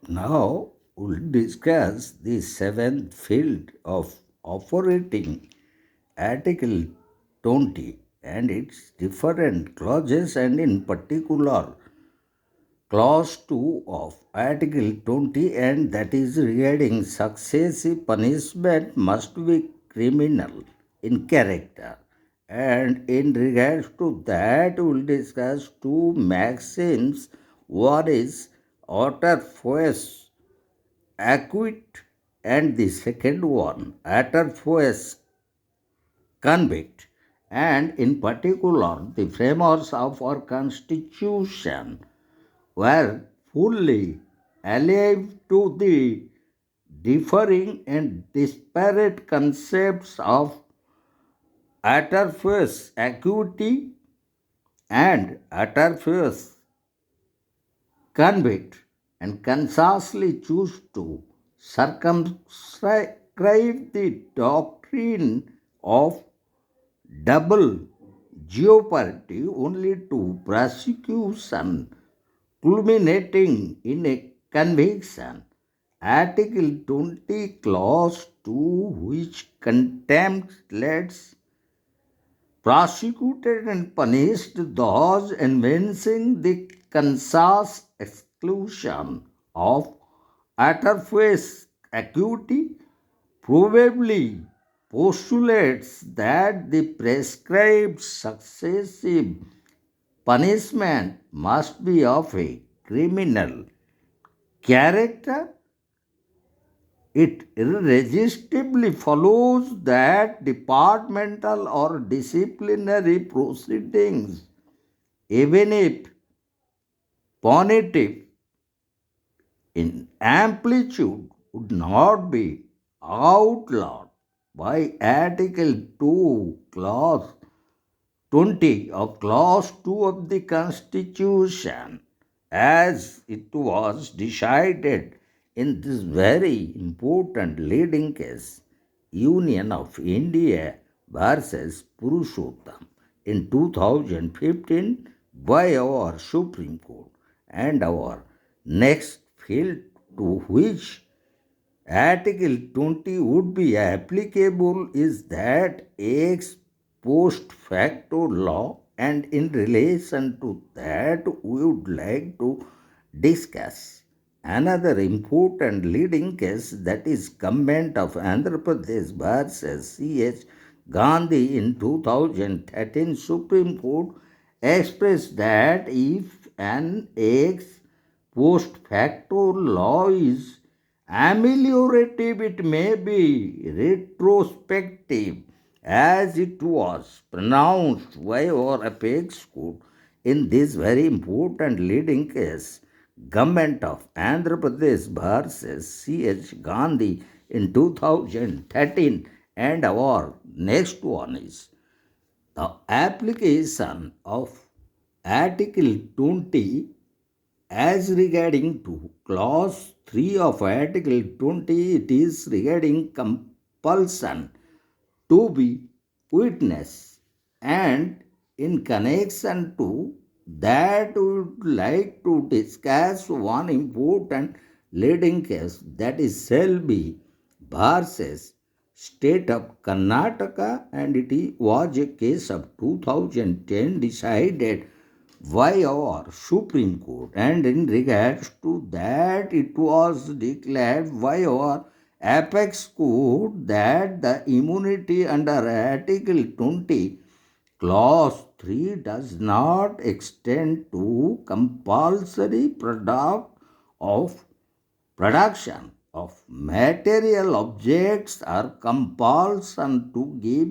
Now we'll discuss the seventh field of operating Article 20 and its different clauses, and in particular Clause 2 of Article 20, and that is regarding successive punishment must be criminal in character. And in regards to that, we will discuss two maxims. One is utter force acquit, and the second one utter force convict. And in particular, the framers of our constitution were fully alive to the differing and disparate concepts of utter acuity and utter convict, and consciously choose to circumscribe the doctrine of double jeopardy only to prosecution culminating in a conviction. Article 20, Clause 2, which contempt lets prosecuted and punished those advancing the conscious exclusion of utter acuity, probably postulates that the prescribed successive punishment must be of a criminal character. It irresistibly follows that departmental or disciplinary proceedings, even if punitive in amplitude, would not be outlawed by Article 2, Clause 20 of Clause 2 of the Constitution, as it was decided in this very important leading case, Union of India versus Purushottam, in 2015 by our Supreme Court. And our next field to which Article 20 would be applicable is that ex post facto law, and in relation to that, we would like to discuss another important leading case, that is Government of Andhra Pradesh versus C.H. Gandhi in 2013. Supreme Court expressed that if an ex post facto law is ameliorative, it may be retrospective, as it was pronounced by our apex court in this very important leading case, Government of Andhra Pradesh versus C.H. Gandhi in 2013. And our next one is the application of Article 20 as regarding to clause 3 of Article 20. It is regarding compulsion to be witness, and in connection to that, we would like to discuss one important leading case, that is Selby versus State of Karnataka, and it was a case of 2010 decided by our Supreme Court, and in regards to that, it was declared by our apex court that the immunity under Article 20, Clause 3 does not extend to compulsory of production of material objects or compulsion to give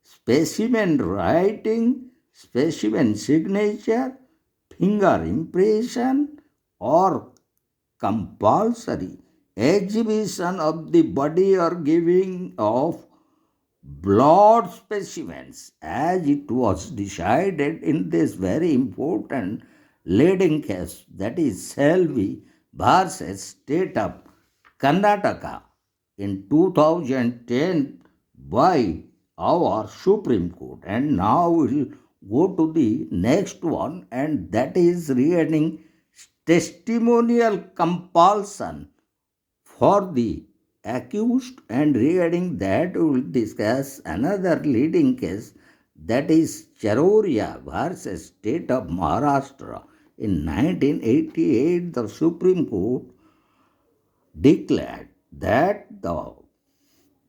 specimen writing, specimen signature, finger impression, or compulsory exhibition of the body or giving of blood specimens, as it was decided in this very important leading case, that is Selvi versus State of Karnataka in 2010 by our Supreme Court. And now we'll go to the next one, and that is regarding testimonial compulsion for the accused, and regarding that we will discuss another leading case, that is Charoria versus State of Maharashtra. In 1988, the Supreme Court declared that the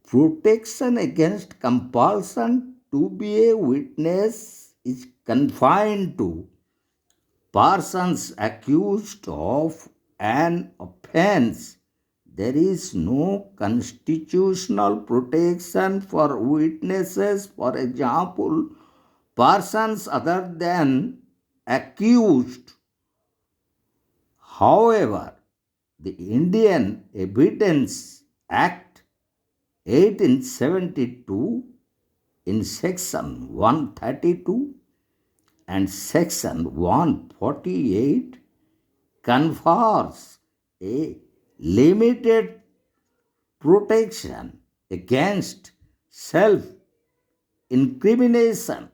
protection against compulsion to be a witness is confined to persons accused of an offense. There is no constitutional protection for witnesses, for example, persons other than accused. However, the Indian Evidence Act 1872 in section 132 and section 148 confers a limited protection against self incrimination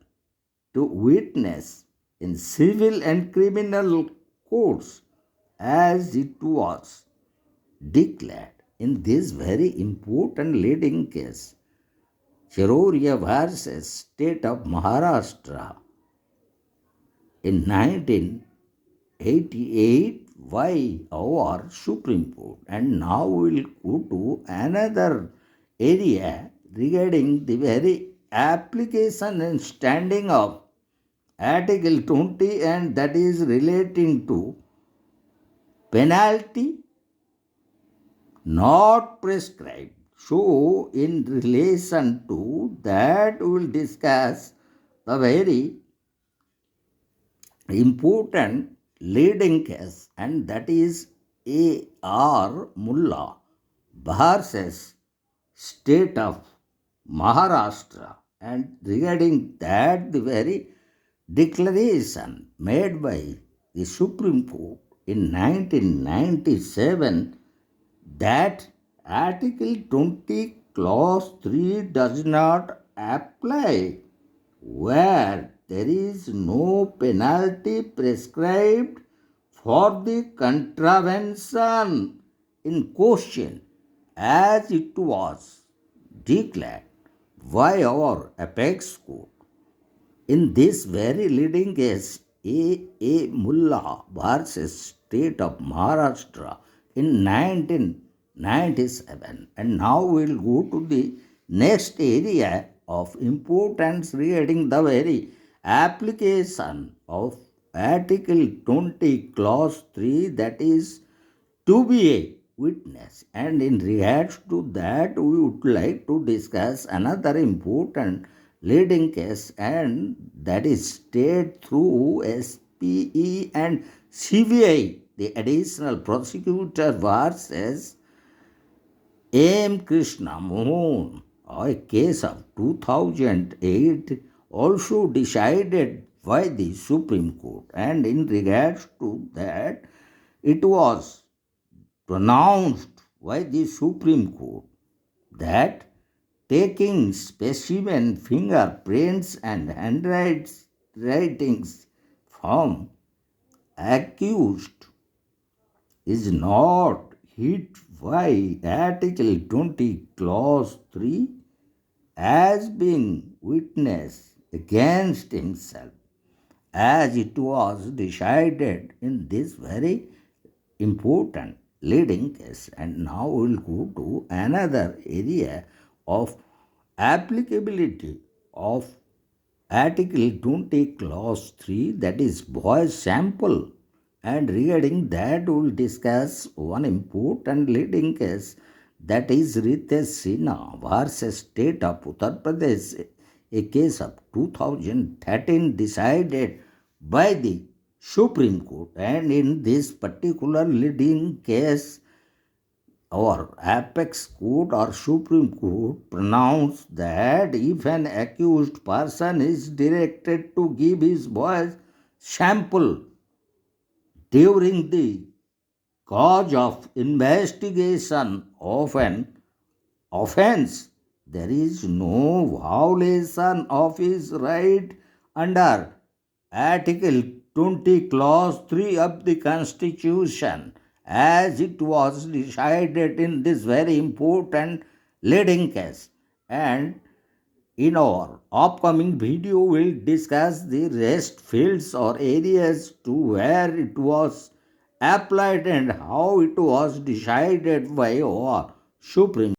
to witness in civil and criminal courts, as it was declared in this very important leading case, Cheroria versus State of Maharashtra, in 1988 by our Supreme Court. And now we will go to another area regarding the very application and standing of Article 20, and that is relating to penalty not prescribed. So, in relation to that, we will discuss the very important leading case, and that is A.R. Mullah versus State of Maharashtra. And regarding that, the very declaration made by the Supreme Court in 1997, that Article 20 Clause 3 does not apply where there is no penalty prescribed for the contravention in question, as it was declared by our apex court. In this very leading case, A. Mullah versus State of Maharashtra in 1997. And now we will go to the next area of importance regarding the very application of Article 20 Clause 3, that is to be a witness. And in regards to that, we would like to discuss another important leading case, and that is State through SPE and CBI, the additional prosecutor versus M. Krishna Mohan, a case of 2008, also decided by the Supreme Court. And in regards to that, it was pronounced by the Supreme Court that taking specimen fingerprints and handwritings from accused is not hit by Article 20 Clause 3 as being witness against himself, as it was decided in this very important leading case. And now we will go to another area of applicability of Article 20 Clause 3, that is voice sample. And regarding that, we will discuss one important leading case, that is Ritesh Sinha versus State of Uttar Pradesh, a case of 2013 decided by the Supreme Court. And in this particular leading case, our apex court or Supreme Court pronounced that if an accused person is directed to give his voice sample during the cause of investigation of an offense, there is no violation of his right under Article 20 Clause 3 of the Constitution, as it was decided in this very important leading case. And in our upcoming video, we'll discuss the rest fields or areas to where it was applied and how it was decided by our Supreme